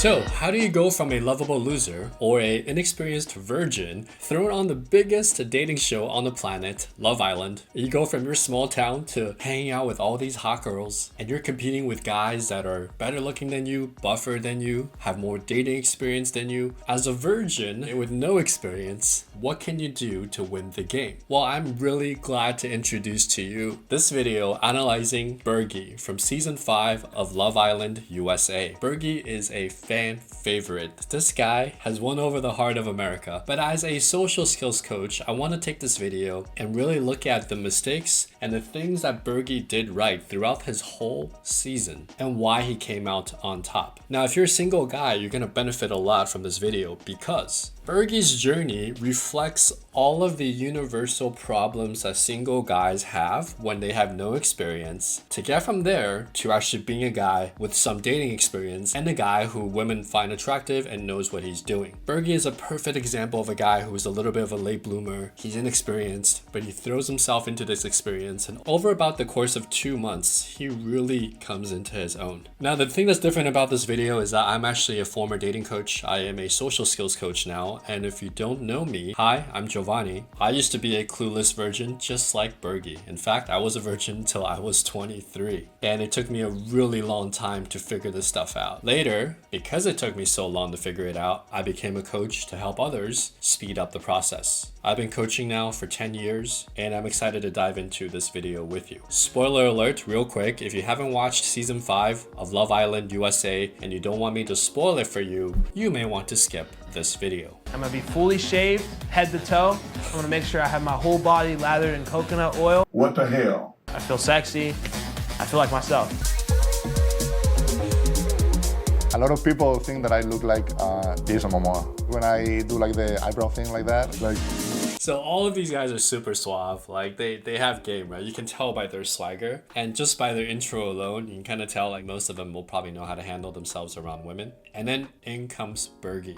So, how do you go from a lovable loser or a inexperienced virgin thrown on the biggest dating show on the planet, Love Island? You go from your small town to hanging out with all these hot girls, and you're competing with guys that are better looking than you, buffer than you, have more dating experience than you. As a virgin with no experience, what can you do to win the game? Well, I'm really glad to introduce to you this video analyzing Bergie from season 5 of Love Island USA. Bergie is a fan favorite. This guy has won over the heart of America. But as a social skills coach, I want to take this video and really look at the mistakes and the things that Bergie did right throughout his whole season and why he came out on top. Now, if you're a single guy, you're going to benefit a lot from this video because Bergie's journey reflects all of the universal problems that single guys have when they have no experience to get from there to actually being a guy with some dating experience and a guy who women find attractive and knows what he's doing. Bergie is a perfect example of a guy who is a little bit of a late bloomer. He's inexperienced, but he throws himself into this experience, and over about the course of 2 months, he really comes into his own. Now, the thing that's different about this video is that I'm actually a former dating coach. I am a social skills coach now. And if you don't know me, hi, I'm Giovanni. I used to be a clueless virgin just like Bergie. In fact, I was a virgin until I was 23. And it took me a really long time to figure this stuff out. Later, because it took me so long to figure it out, I became a coach to help others speed up the process. I've been coaching now for 10 years, and I'm excited to dive into this video with you. Spoiler alert, real quick, if you haven't watched season 5 of Love Island USA and you don't want me to spoil it for you, you may want to skip this video. I'm gonna be fully shaved, head to toe. I'm gonna make sure I have my whole body lathered in coconut oil. What the hell? I feel sexy. I feel like myself. A lot of people think that I look like Jason Momoa. When I do like the eyebrow thing like that, like... So all of these guys are super suave, like they have game, right? You can tell by their swagger, and just by their intro alone, you can kind of tell like most of them will probably know how to handle themselves around women. And then in comes Bergie.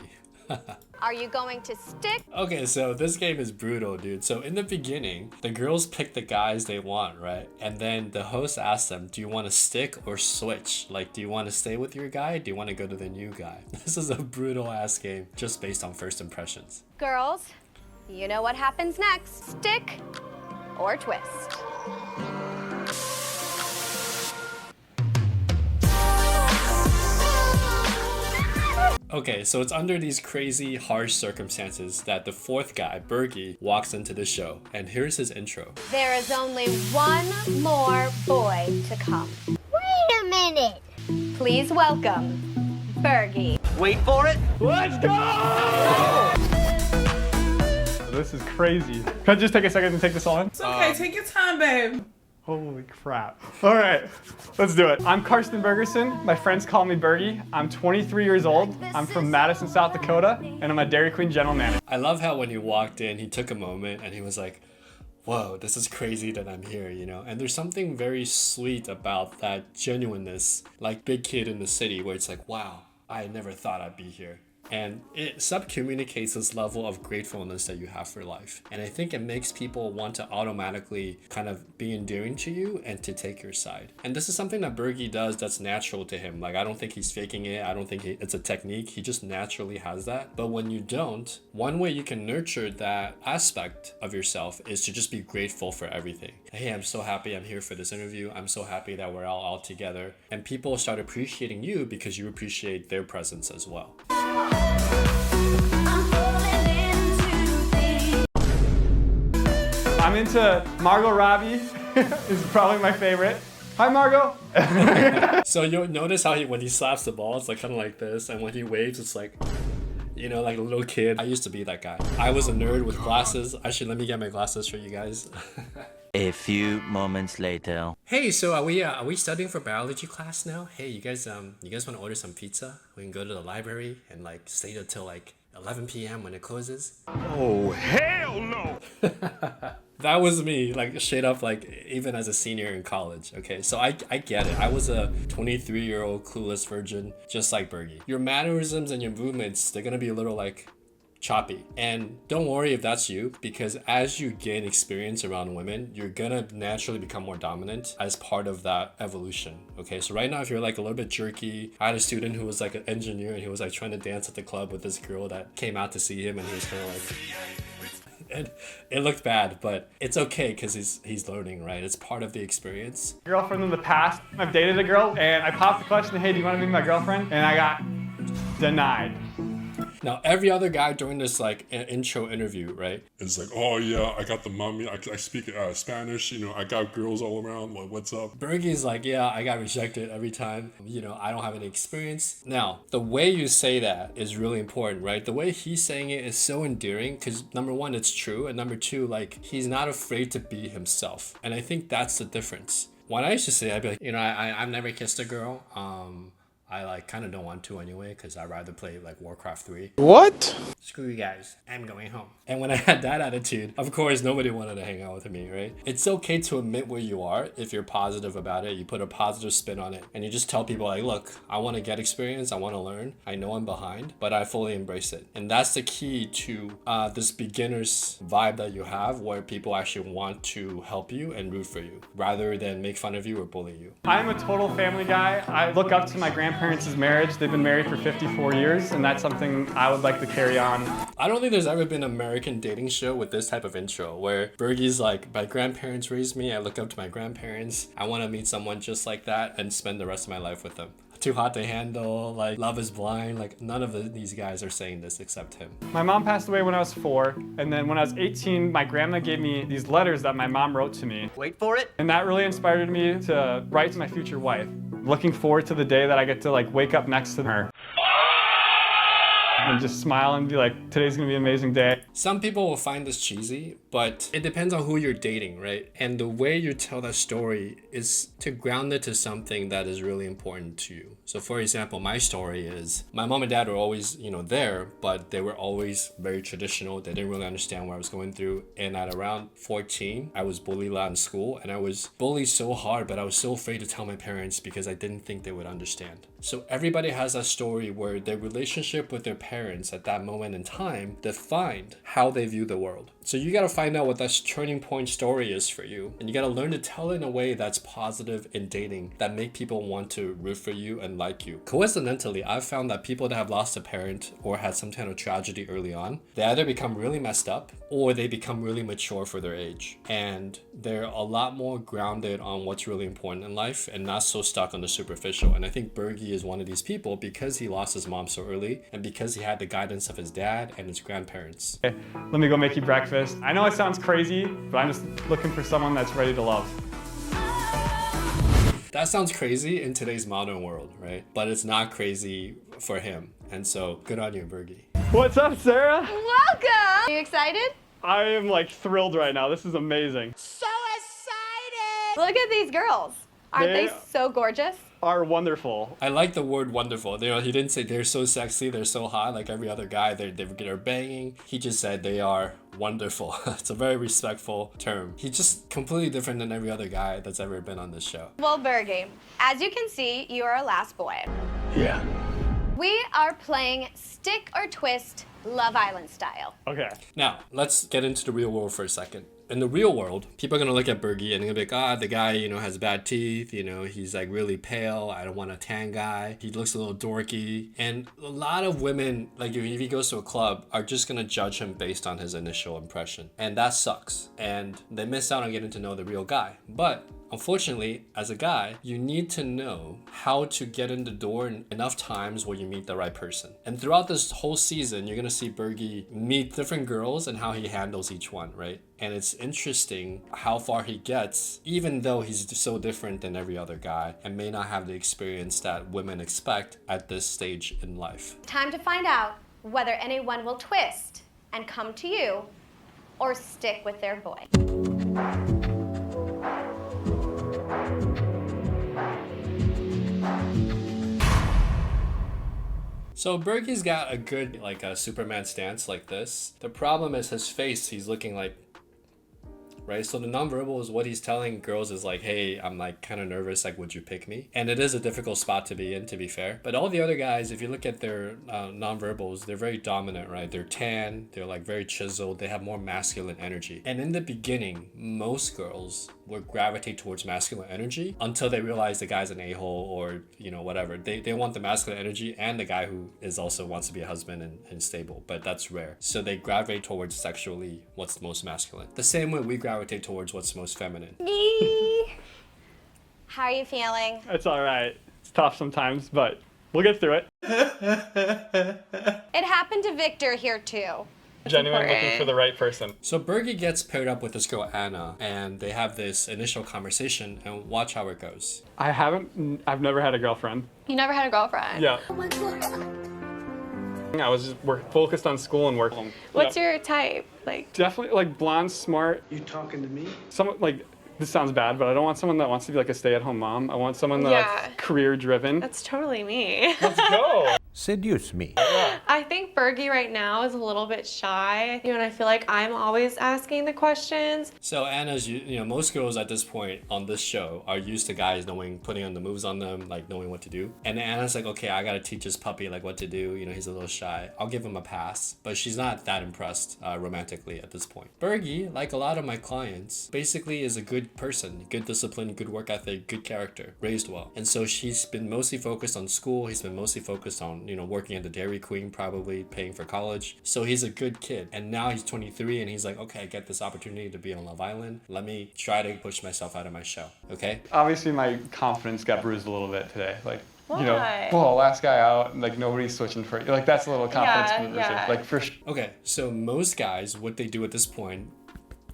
Are you going to stick? Okay, so this game is brutal, dude. So in the beginning, the girls pick the guys they want, right? And then the host asks them, do you want to stick or switch? Like, do you want to stay with your guy? Do you want to go to the new guy? This is a brutal ass game just based on first impressions. Girls, you know what happens next. Stick or twist. Okay, so it's under these crazy, harsh circumstances that the fourth guy, Bergie, walks into the show. And here's his intro. There is only one more boy to come. Wait a minute. Please welcome Bergie. Wait for it. Let's go! This is crazy. Can I just take a second to take this on? It's okay, take your time, babe. Holy crap. All right, let's do it. I'm Karsten Bergerson. My friends call me Bergie. I'm 23 years old. I'm from Madison, South Dakota, and I'm a Dairy Queen general manager. I love how when he walked in, he took a moment and he was like, whoa, this is crazy that I'm here, you know? And there's something very sweet about that genuineness, like Big Kid in the City, where it's like, wow, I never thought I'd be here. And it sub-communicates this level of gratefulness that you have for life. And I think it makes people want to automatically kind of be endearing to you and to take your side. And this is something that Bergie does that's natural to him. Like, I don't think he's faking it. I don't think it's a technique. He just naturally has that. But when you don't, one way you can nurture that aspect of yourself is to just be grateful for everything. Hey, I'm so happy I'm here for this interview. I'm so happy that we're all together. And people start appreciating you because you appreciate their presence as well. I'm into Margot Robbie. Is probably my favorite. Hi, Margot. So you'll notice how when he slaps the ball, it's like kind of like this. And when he waves, it's like, you know, like a little kid. I used to be that guy. I was a nerd with glasses. Actually, let me get my glasses for you guys. A few moments later. Hey, so are we studying for biology class now? Hey, you guys want to order some pizza? We can go to the library and like stay till like 11 p.m. when it closes. Oh, hell no! That was me, like straight up, like even as a senior in college. Okay, so I get it. I was a 23-year-old clueless virgin, just like Bergie. Your mannerisms and your movements, they're gonna be a little like choppy. And don't worry if that's you, because as you gain experience around women, you're gonna naturally become more dominant as part of that evolution. Okay, so right now, if you're like a little bit jerky, I had a student who was like an engineer and he was like trying to dance at the club with this girl that came out to see him, and he was kind of like, and it looked bad, but it's okay because he's learning, right? It's part of the experience. Girlfriend in the past, I've dated a girl and I popped the question, hey, do you want to be my girlfriend? And I got denied. Now, every other guy during this like intro interview, right? It's like, oh yeah, I got the mommy. I speak Spanish. You know, I got girls all around. Like, what's up? Bergie's like, yeah, I got rejected every time. You know, I don't have any experience. Now, the way you say that is really important, right? The way he's saying it is so endearing because number one, it's true. And number two, like, he's not afraid to be himself. And I think that's the difference. When I used to say, I'd be like, you know, I've never kissed a girl. I like kind of don't want to anyway because I'd rather play like Warcraft 3. What? Screw you guys, I'm going home. And when I had that attitude, of course, nobody wanted to hang out with me, right? It's okay to admit where you are if you're positive about it. You put a positive spin on it and you just tell people like, look, I want to get experience. I want to learn. I know I'm behind, but I fully embrace it. And that's the key to this beginner's vibe that you have where people actually want to help you and root for you rather than make fun of you or bully you. I'm a total family guy. I look up to my grandparents' marriage. They've been married for 54 years, and that's something I would like to carry on. I don't think there's ever been an American dating show with this type of intro where Bergie's like, my grandparents raised me. I look up to my grandparents. I want to meet someone just like that and spend the rest of my life with them. Too hot to handle, like Love is Blind, like none of these guys are saying this except him. My mom passed away when I was 4, and then when I was 18, my grandma gave me these letters that my mom wrote to me. Wait for it. And that really inspired me to write to my future wife. Looking forward to the day that I get to like wake up next to her and just smile and be like, today's gonna be an amazing day. Some people will find this cheesy, but it depends on who you're dating, right? And the way you tell that story is to ground it to something that is really important to you. So for example, my story is my mom and dad were always, you know, there, but they were always very traditional. They didn't really understand what I was going through. And at around 14, I was bullied a lot in school, and I was bullied so hard, but I was so afraid to tell my parents because I didn't think they would understand. So everybody has that story where their relationship with their parents at that moment in time defined how they view the world. So you got to find out what that turning point story is for you, and you got to learn to tell it in a way that's positive in dating, that make people want to root for you and like you. Coincidentally, I've found that people that have lost a parent or had some kind of tragedy early on, they either become really messed up or they become really mature for their age, and they're a lot more grounded on what's really important in life and not so stuck on the superficial. And I think Bergie is one of these people because he lost his mom so early and because he had the guidance of his dad and his grandparents. Okay, let me go make you breakfast. I know it sounds crazy, but I'm just looking for someone that's ready to love. That sounds crazy in today's modern world, right? But it's not crazy for him. And so good on you, Bergie. What's up, Sarah? Welcome! Are you excited? I am like thrilled right now. This is amazing. So excited! Look at these girls. Aren't they so gorgeous? Are wonderful. I like the word wonderful. You know, he didn't say they're so sexy, they're so hot like every other guy. They're banging. He just said they are wonderful. It's a very respectful term. He's just completely different than every other guy that's ever been on this show. Well, Bergie, as you can see, you are our last boy. Yeah. We are playing Stick or Twist Love Island style. Okay. Now, let's get into the real world for a second. In the real world, people are going to look at Bergie and they're going to be like, the guy, you know, has bad teeth, you know, he's like really pale. I don't want a tan guy. He looks a little dorky. And a lot of women, like if he goes to a club, are just going to judge him based on his initial impression. And that sucks. And they miss out on getting to know the real guy. But unfortunately, as a guy, you need to know how to get in the door enough times where you meet the right person. And throughout this whole season, you're going to see Bergie meet different girls and how he handles each one, right? And it's interesting how far he gets, even though he's so different than every other guy and may not have the experience that women expect at this stage in life. Time to find out whether anyone will twist and come to you or stick with their boy. So Bergie's got a good, like a Superman stance like this. The problem is his face, he's looking like right? So the nonverbal is what he's telling girls is like, hey, I'm like kind of nervous, like, would you pick me? And it is a difficult spot to be in, to be fair. But all the other guys, if you look at their nonverbals, they're very dominant, right? They're tan, they're like very chiseled, they have more masculine energy. And in the beginning, most girls would gravitate towards masculine energy until they realize the guy's an a-hole or, you know, whatever. They want the masculine energy and the guy who is also wants to be a husband and stable, but that's rare. So they gravitate towards sexually what's most masculine. The same way we gravitate towards what's most feminine. How are you feeling? It's all right. It's tough sometimes, but we'll get through it. It happened to Victor here too. Genuine looking for the right person. So Bergie gets paired up with this girl Anna, and they have this initial conversation, and watch how it goes. I've never had a girlfriend. You never had a girlfriend? Yeah. I was just focused on school and work. What's your type? Like, Definitely like blonde, smart. You talking to me? Someone like, this sounds bad, but I don't want someone that wants to be like a stay-at-home mom. I want someone that's career-driven. That's totally me. Let's go. Seduce me. I think Bergie right now is a little bit shy, and I feel like I'm always asking the questions. So Anna's, you know, most girls at this point on this show are used to guys putting on the moves on them, like knowing what to do. And Anna's like, okay, I gotta teach this puppy like what to do. You know, he's a little shy. I'll give him a pass. But she's not that impressed romantically at this point. Bergie, like a lot of my clients, basically is a good person, good discipline, good work ethic, good character, raised well. And so she's been mostly focused on school. He's been mostly focused on, you know, working at the Dairy Queen, probably paying for college. So he's a good kid. And now he's 23 and he's like, okay, I get this opportunity to be on Love Island. Let me try to push myself out of my shell, okay? Obviously my confidence got bruised a little bit today. Like, Why? you know, well, last guy out, like nobody's switching for you. Like that's a little confidence. Yeah. Like for Okay, so most guys, what they do at this point,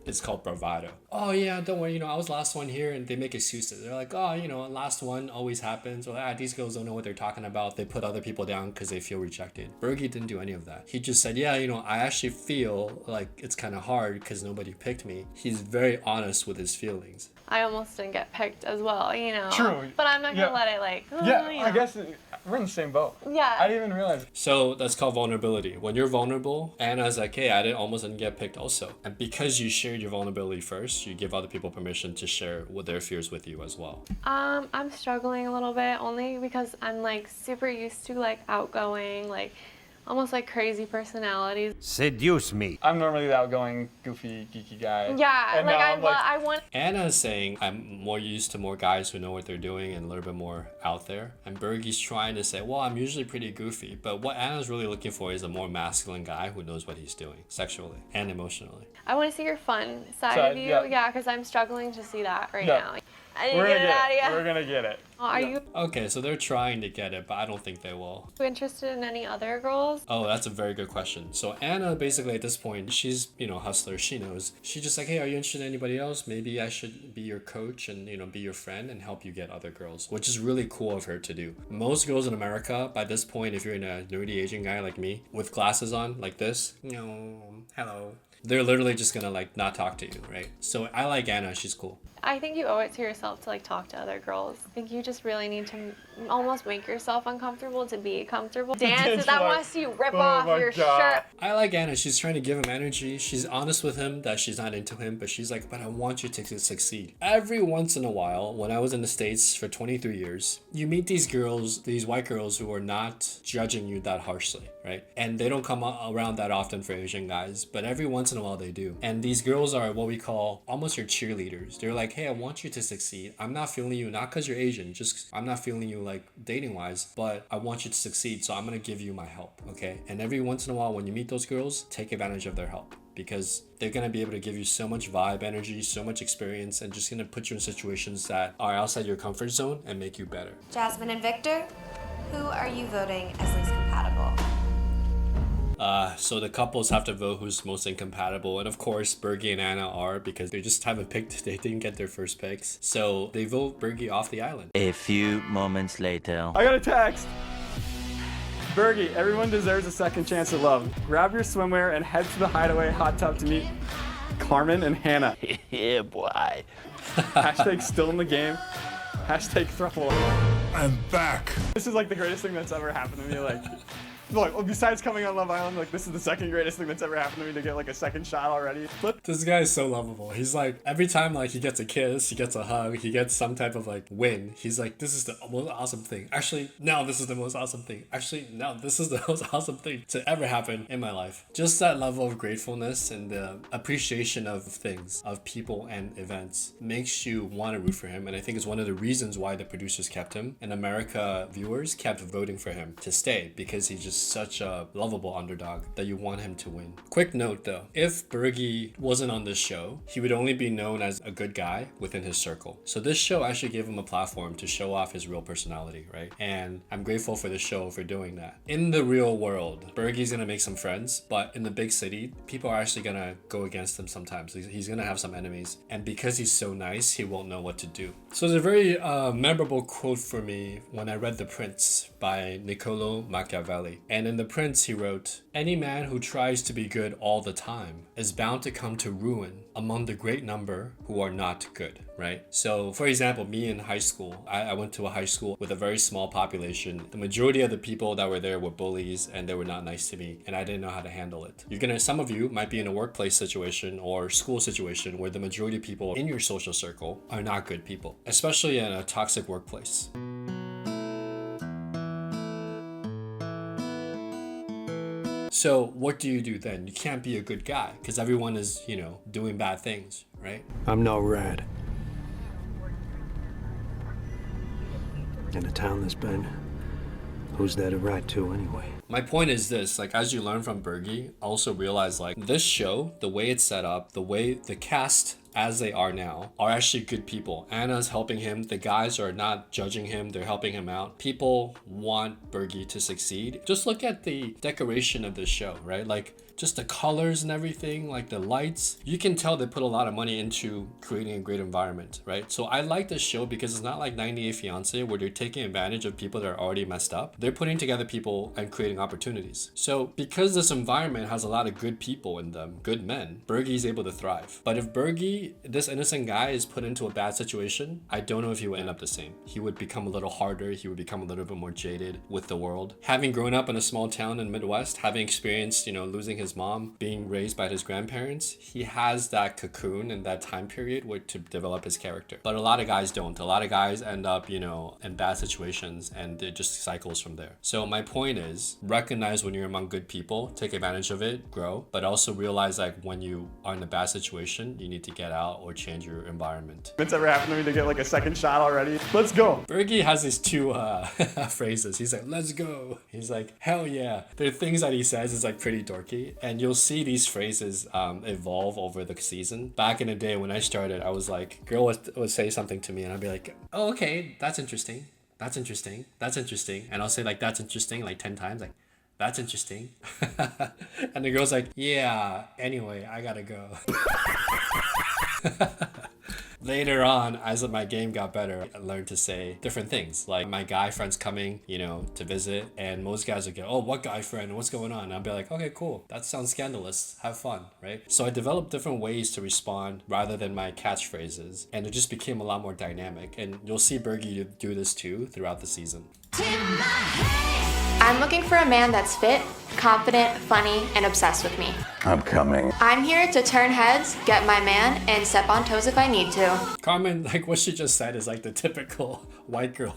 it's called bravado. Oh yeah, don't worry, you know, I was last one here, and they make excuses. They're like, oh, you know, last one always happens. Or these girls don't know what they're talking about. They put other people down because they feel rejected. Bergie didn't do any of that. He just said, yeah, you know, I actually feel like it's kind of hard because nobody picked me. He's very honest with his feelings. I almost didn't get picked as well, you know. True. But I'm not gonna let it like. I guess we're in the same boat. Yeah. I didn't even realize. So that's called vulnerability. When you're vulnerable, Anna's like, hey, I almost didn't get picked also. And because you shared your vulnerability first, you give other people permission to share what their fears with you as well. I'm struggling a little bit only because I'm like super used to like outgoing, like almost like crazy personalities. Seduce me. I'm normally the outgoing, goofy, geeky guy. Yeah, And like now I want. Anna is saying I'm more used to more guys who know what they're doing and a little bit more out there. And Bergie's trying to say, well, I'm usually pretty goofy. But what Anna's really looking for is a more masculine guy who knows what he's doing sexually and emotionally. I want to see your fun side of you. Yeah, because I'm struggling to see that right now. I need to get it out of you. We're gonna get it. Are you Okay, so they're trying to get it, but I don't think they will. interested in any other girls? Oh, that's a very good question. So Anna, basically at this point, she's, you know, hustler. She knows. She's just like, hey, are you interested in anybody else? Maybe I should be your coach and, you know, be your friend and help you get other girls, which is really cool of her to do. Most girls in America, by this point, if you're in a nerdy Asian guy like me, with glasses on like this, no, hello, they're literally just gonna like not talk to you, right? So I like Anna. She's cool. I think you owe it to yourself to like talk to other girls. I think you just really need to almost make yourself uncomfortable to be comfortable. Dances that wants you rip off your shirt. I like Anna. She's trying to give him energy. She's honest with him that she's not into him, but she's like, but I want you to succeed. Every once in a while, when I was in the States for 23 years, you meet these girls, these white girls who are not judging you that harshly, right? And they don't come around that often for Asian guys, but every once in a while they do. And these girls are what we call almost your cheerleaders. They're like, hey, I want you to succeed. I'm not feeling you, not because you're Asian, just I'm not feeling you like dating wise, but I want you to succeed, so I'm gonna give you my help, okay? And every once in a while when you meet those girls, take advantage of their help, because they're gonna be able to give you so much vibe, energy, so much experience, and just gonna put you in situations that are outside your comfort zone and make you better. Jasmine and Victor, who are you voting as least compatible? So the couples have to vote who's most incompatible, and of course Bergie and Anna are, because they just haven't picked, they didn't get their first picks, so they vote Bergie off the island. A few moments later. I got a text. Bergie, everyone deserves a second chance at love. Grab your swimwear and head to the Hideaway hot tub to meet Carmen and Hannah. Yeah, boy. Hashtag still in the game. Hashtag throuple. I'm back. This is like the greatest thing that's ever happened to me. Like, Look, well, besides coming on Love Island, like this is the second greatest thing that's ever happened to me to get like a second shot already. But This guy is so lovable. He's like, every time like he gets a kiss, he gets a hug, he gets some type of like win, he's like, this is the most awesome thing. Actually, no, this is the most awesome thing. Actually, no, this is the most awesome thing to ever happen in my life. Just that level of gratefulness and the appreciation of things, of people and events makes you want to root for him. And I think it's one of the reasons why the producers kept him and America viewers kept voting for him to stay, because he's just such a lovable underdog that you want him to win. Quick note though, if Bergie wasn't on this show, he would only be known as a good guy within his circle. So this show actually gave him a platform to show off his real personality, right? And I'm grateful for the show for doing that. In the real world, Bergie's gonna make some friends, but in the big city, people are actually gonna go against him sometimes. He's gonna have some enemies. And because he's so nice, he won't know what to do. So there's a very memorable quote for me when I read The Prince by Niccolo Machiavelli. And in The Prince, he wrote, "Any man who tries to be good all the time is bound to come to ruin among the great number who are not good," right? So for example, me in high school, I went to a high school with a very small population. The majority of the people that were there were bullies and they were not nice to me, and I didn't know how to handle it. Some of you might be in a workplace situation or school situation where the majority of people in your social circle are not good people, especially in a toxic workplace. So what do you do then? You can't be a good guy because everyone is, doing bad things, right? I'm no rat. In a town this big, who's there to write to anyway? My point is this, as you learn from Bergie, also realize this show, the way it's set up, the way the cast as they are now are actually good people. Anna's helping him. The guys are not judging him. They're helping him out. People want Bergie to succeed. Just look at the decoration of this show, right? Just the colors and everything, the lights. You can tell they put a lot of money into creating a great environment, right? So I like this show because it's not like 90 Day Fiancé where they're taking advantage of people that are already messed up. They're putting together people and creating opportunities. So because this environment has a lot of good people in them, good men, Bergie's able to thrive. But if Bergie, this innocent guy, is put into a bad situation, I don't know if he would end up the same. He would become a little harder. He would become a little bit more jaded with the world. Having grown up in a small town in the Midwest, having experienced, losing his mom, being raised by his grandparents, he has that cocoon and that time period to develop his character. But a lot of guys don't. A lot of guys end up, in bad situations, and it just cycles from there. So my point is, recognize when you're among good people, take advantage of it, grow, but also realize when you are in a bad situation, you need to get out or change your environment. It's ever happened to me to get a second shot already. Let's go. Bergie has these two phrases. He's like, let's go. He's like, hell yeah. There are things that he says is pretty dorky, and you'll see these phrases evolve over the season. Back in the day when I started, I was girl would say something to me and I'd be like, oh, okay, that's interesting. That's interesting. That's interesting. And I'll say that's interesting 10 times. That's interesting. And the girl's like, yeah, anyway, I gotta go. Later on, as my game got better, I learned to say different things. My guy friend's coming, to visit, and most guys would go, oh, what guy friend? What's going on? And I'd be like, okay, cool. That sounds scandalous. Have fun, right? So I developed different ways to respond rather than my catchphrases, and it just became a lot more dynamic. And you'll see Bergie do this too throughout the season. I'm looking for a man that's fit, confident, funny, and obsessed with me. I'm coming. I'm here to turn heads, get my man, and step on toes if I need to. Carmen, what she just said is the typical white girl.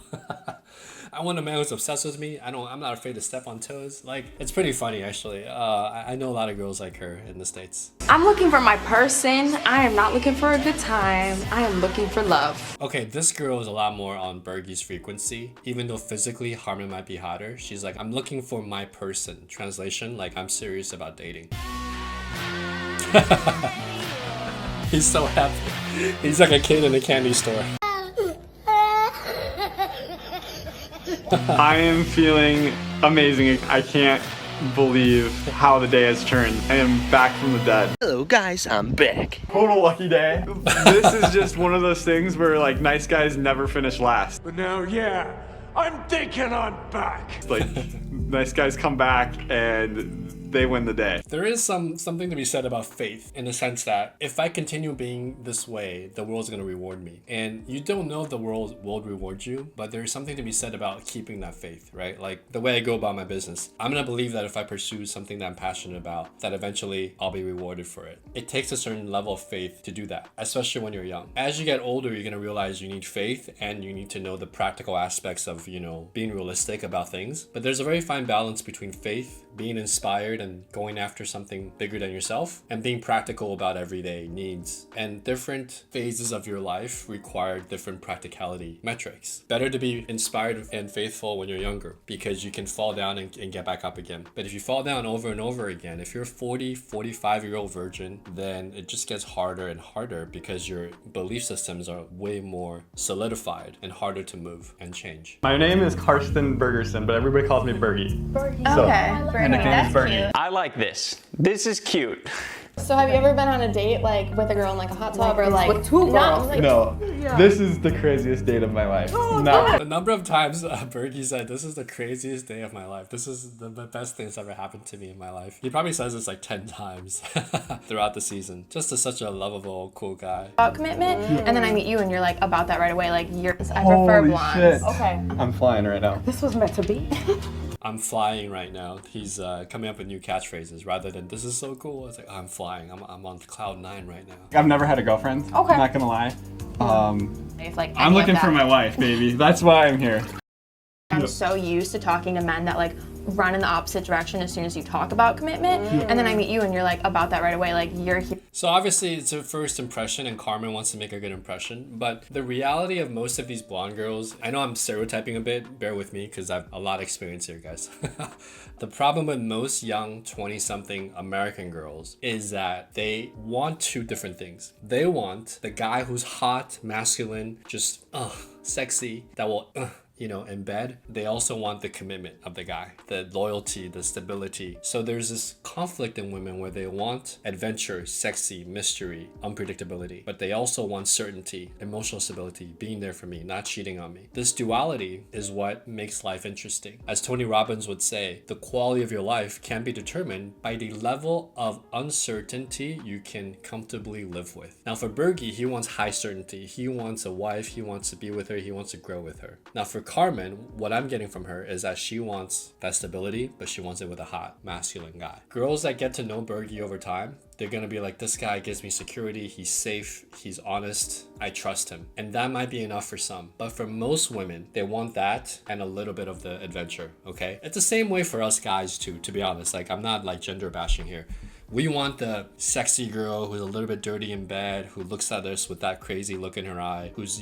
I want a man who's obsessed with me. I'm not afraid to step on toes. It's pretty funny, actually. I know a lot of girls like her in the States. I'm looking for my person. I am not looking for a good time. I am looking for love. Okay, this girl is a lot more on Bergie's frequency. Even though physically Harmon might be hotter, she's I'm looking for my person. Translation, I'm serious about dating. He's so happy. He's like a kid in a candy store. I am feeling amazing. I can't believe how the day has turned. I am back from the dead. Hello guys, I'm back. Total lucky day. This is just one of those things where nice guys never finish last. But now, yeah, I'm thinking I'm back. Nice guys come back and they win the day. There is something to be said about faith in the sense that if I continue being this way, the world's going to reward me. And you don't know if the world will reward you, but there's something to be said about keeping that faith, right? Like the way I go about my business. I'm going to believe that if I pursue something that I'm passionate about, that eventually I'll be rewarded for it. It takes a certain level of faith to do that, especially when you're young. As you get older, you're going to realize you need faith and you need to know the practical aspects of, being realistic about things. But there's a very fine balance between faith, being inspired and going after something bigger than yourself, and being practical about everyday needs. And different phases of your life require different practicality metrics. Better to be inspired and faithful when you're younger because you can fall down and get back up again. But if you fall down over and over again, if you're a 40, 45-year-old virgin, then it just gets harder and harder because your belief systems are way more solidified and harder to move and change. My name is Karsten Bergerson, but everybody calls me Bergie. Bergie. So, Okay. my nickname is Bergie. I like this. This is cute. So have you ever been on a date like with a girl in like a hot tub or like with two girls? No, this is the craziest date of my life. No. The number of times Bergie said, this is the craziest day of my life. This is the best thing that's ever happened to me in my life. He probably says this like 10 times throughout the season. Just such a lovable, cool guy. About commitment, and then I meet you and you're like about that right away. Like I prefer blondes. Shit. Okay. I'm flying right now. This was meant to be. I'm flying right now. He's coming up with new catchphrases rather than this is so cool. It's like I'm flying. I'm on cloud 9 right now. I've never had a girlfriend. Okay. Not gonna lie. If, like, I'm looking for my wife, baby. That's why I'm here. I'm so used to talking to men that like run in the opposite direction as soon as you talk about commitment, and then I meet you and you're like about that right away. Like you're. So obviously it's a first impression and Carmen wants to make a good impression, but the reality of most of these blonde girls, I know I'm stereotyping a bit, bear with me because I have a lot of experience here, guys. The problem with most young 20-something American girls is that they want two different things. They want the guy who's hot, masculine, just sexy, that will in bed. They also want the commitment of the guy, the loyalty, the stability. So there's this conflict in women where they want adventure, sexy, mystery, unpredictability, but they also want certainty, emotional stability, being there for me, not cheating on me. This duality is what makes life interesting. As Tony Robbins would say, the quality of your life can be determined by the level of uncertainty you can comfortably live with. Now for Bergie, he wants high certainty. He wants a wife, he wants to be with her, he wants to grow with her. Now for Carmen, what I'm getting from her is that she wants that stability, but she wants it with a hot, masculine guy. Girls that get to know Bergie over time, they're gonna be like, this guy gives me security, he's safe, he's honest, I trust him. And that might be enough for some. But for most women, they want that and a little bit of the adventure, okay? It's the same way for us guys too, to be honest. Like, I'm not like gender bashing here. We want the sexy girl who's a little bit dirty in bed, who looks at us with that crazy look in her eye, who's,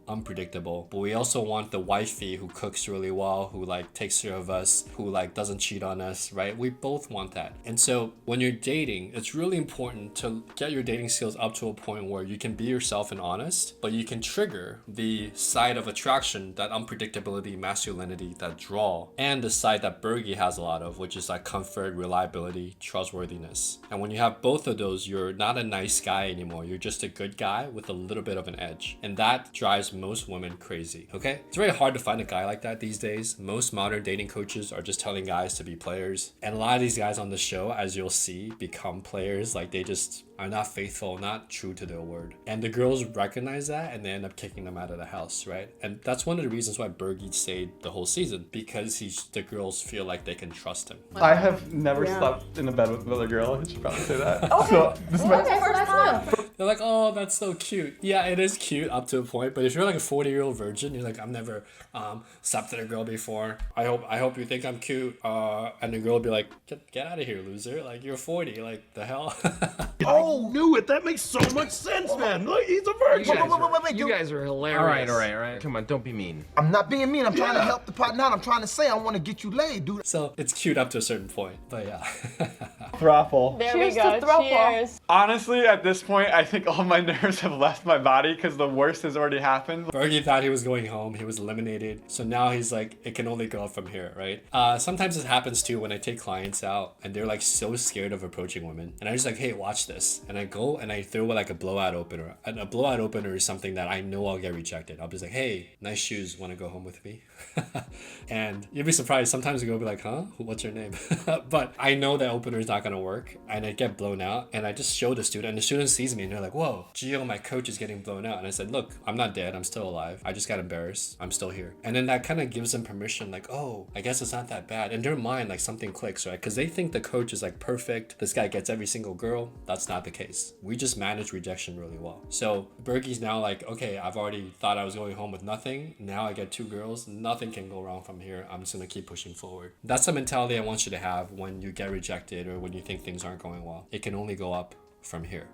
unpredictable. But we also want the wifey who cooks really well, who like takes care of us, who like doesn't cheat on us, right? We both want that. And so when you're dating, it's really important to get your dating skills up to a point where you can be yourself and honest, but you can trigger the side of attraction, that unpredictability, masculinity, that draw, and the side that Bergie has a lot of, which is like comfort, reliability, trustworthiness. And when you have both of those, you're not a nice guy anymore. You're just a good guy with a little bit of an edge. And that drives most women crazy, okay? It's very hard to find a guy like that these days. Most modern dating coaches are just telling guys to be players. And a lot of these guys on the show, as you'll see, become players. Like they just are not faithful, not true to their word. And the girls recognize that and they end up kicking them out of the house, right? And that's one of the reasons why Bergie stayed the whole season, because the girls feel like they can trust him. I have never slept in a bed with another girl. I should probably say that. Okay. So, this is my First time. They're like, oh, that's so cute. Yeah, it is cute up to a point. But if you're like a 40-year-old virgin, you're like, I've never slept with a girl before. I hope you think I'm cute. And the girl will be like, get out of here, loser. Like, you're 40. Like, the hell? Oh, knew it. That makes so much sense, man. Look, he's a virgin. Wait, you guys are hilarious. All right. Come on, don't be mean. I'm not being mean. I'm trying to help the partner out. I'm trying to say I want to get you laid, dude. So it's cute up to a certain point. But yeah. throuple. There Cheers we go. to throuple. Cheers. Honestly, at this point, I think all my nerves have left my body because the worst has already happened. Bergie thought he was going home. He was eliminated. So now he's like, it can only go up from here, right? Sometimes it happens too when I take clients out and they're like so scared of approaching women. And I just like, hey, watch this. And I go and I throw like a blowout opener. And a blowout opener is something that I know I'll get rejected. I'll be like, hey, nice shoes. Want to go home with me? And you'll be surprised. Sometimes you go be like, huh? What's your name? But I know that opener is not going to work. And I get blown out. And I just show the student. And the student sees me and they're like, whoa, Gio, my coach is getting blown out. And I said, look, I'm not dead. I'm still alive. I just got embarrassed. I'm still here. And then that kind of gives them permission. Like, oh, I guess it's not that bad. In their mind, like something clicks, right? Because they think the coach is like perfect. This guy gets every single girl. That's not the case. We just manage rejection really well. So Bergie's now like, okay, I've already thought I was going home with nothing. Now I get 2 girls. Nothing can go wrong from here. I'm just going to keep pushing forward. That's the mentality I want you to have when you get rejected or when you think things aren't going well. It can only go up from here.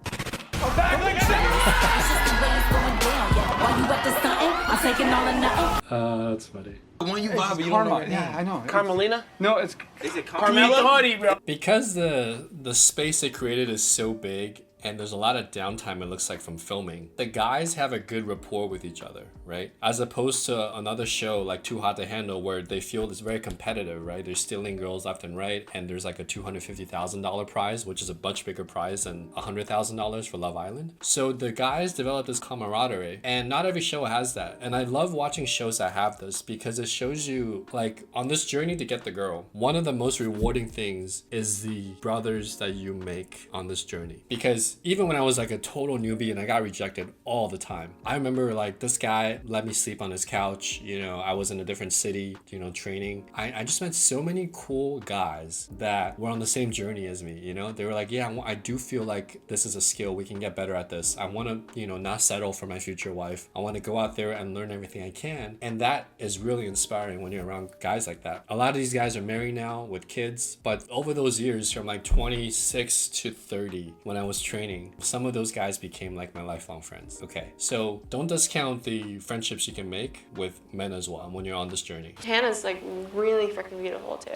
That's funny. When you vibe, you don't know her name. Yeah, I know. Carmelina? No, it's Is it Carmela? Because the space they created is so big and there's a lot of downtime, it looks like, from filming, the guys have a good rapport with each other, right? As opposed to another show like Too Hot to Handle where they feel it's very competitive, right? They're stealing girls left and right, and there's like a $250,000 prize, which is a much bigger prize than $100,000 for Love Island. So the guys develop this camaraderie, and not every show has that. And I love watching shows that have this because it shows you, like, on this journey to get the girl, one of the most rewarding things is the brothers that you make on this journey. Because even when I was like a total newbie and I got rejected all the time, I remember like this guy let me sleep on his couch. You know, I was in a different city, you know, training. I just met so many cool guys that were on the same journey as me, you know? They were like, yeah, I do feel like this is a skill. We can get better at this. I want to, you know, not settle for my future wife. I want to go out there and learn everything I can. And that is really inspiring when you're around guys like that. A lot of these guys are married now with kids, but over those years from like 26 to 30, when I was training, some of those guys became like my lifelong friends. Okay, so don't discount the friendships you can make with men as well when you're on this journey. Hannah's like really freaking beautiful too.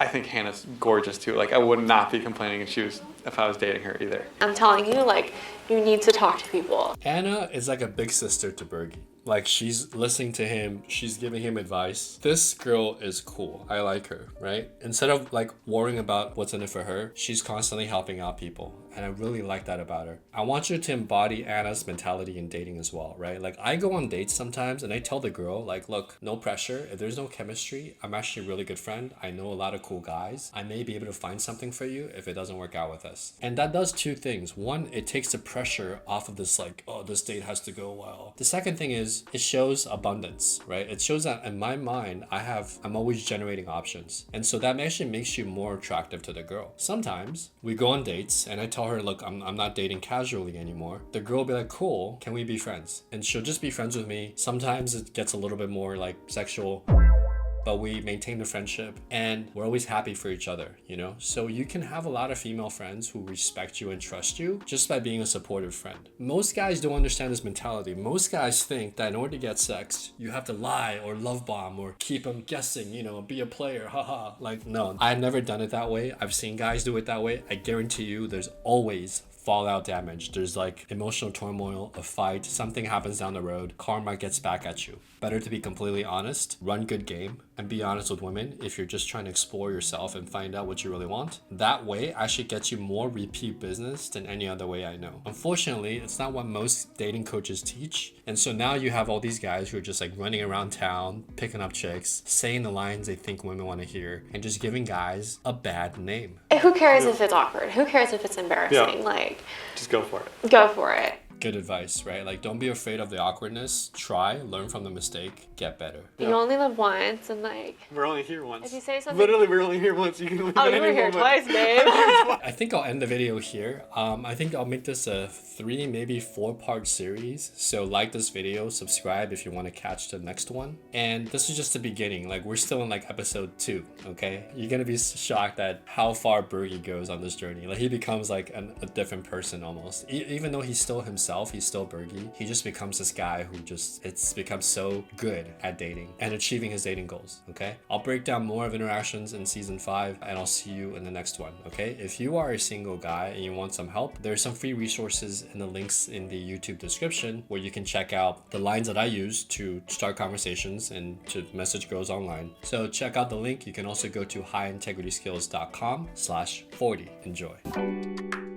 I think Hannah's gorgeous too. Like I would not be complaining if I was dating her either. I'm telling you, like, you need to talk to people. Anna is like a big sister to Bergie. Like, she's listening to him, she's giving him advice. This girl is cool. I like her, right? Instead of like worrying about what's in it for her, she's constantly helping out people. And I really like that about her. I want you to embody Anna's mentality in dating as well, right? Like, I go on dates sometimes and I tell the girl, like, look, no pressure. If there's no chemistry, I'm actually a really good friend. I know a lot of cool guys. I may be able to find something for you if it doesn't work out with us. And that does 2 things. One, it takes the pressure off of this, like, oh, this date has to go well. The second thing is it shows abundance, right? It shows that in my mind, I'm always generating options. And so that actually makes you more attractive to the girl. Sometimes we go on dates and I tell her, look, I'm not dating casually anymore. The girl will be like, cool, can we be friends? And she'll just be friends with me. Sometimes it gets a little bit more like sexual, but we maintain the friendship and we're always happy for each other, you know? So you can have a lot of female friends who respect you and trust you just by being a supportive friend. Most guys don't understand this mentality. Most guys think that in order to get sex, you have to lie or love bomb or keep them guessing, you know, be a player, haha. Like, no, I've never done it that way. I've seen guys do it that way. I guarantee you there's always fallout damage. There's like emotional turmoil, a fight, something happens down the road, karma gets back at you. Better to be completely honest, run good game, and be honest with women if you're just trying to explore yourself and find out what you really want. That way actually gets you more repeat business than any other way I know. Unfortunately, it's not what most dating coaches teach. And so now you have all these guys who are just like running around town, picking up chicks, saying the lines they think women want to hear, and just giving guys a bad name. Who cares if it's awkward? Who cares if it's embarrassing? Yeah. Like, just go for it. Go for it. Good advice, right? Like, don't be afraid of the awkwardness. Try, learn from the mistake, get better. You only live once, and like, we're only here once. If you say something, literally, we're only here once. You can leave at you were any here moment. twice, babe. I think I'll end the video here. I think I'll make this a 3, maybe 4-part series. So like this video, subscribe if you want to catch the next one. And this is just the beginning. Like, we're still in like episode 2, okay? You're gonna be shocked at how far Bergie goes on this journey. Like, he becomes like a different person almost. Even though he's still himself. himself. He's still Bergie. He just becomes this guy who it's become so good at dating and achieving his dating goals. Okay, I'll break down more of interactions in season 5, and I'll see you in the next one. Okay, if you are a single guy and you want some help, there's some free resources in the links in the YouTube description where you can check out the lines that I use to start conversations and to message girls online. So check out the link. You can also go to highintegrityskills.com/40. Enjoy.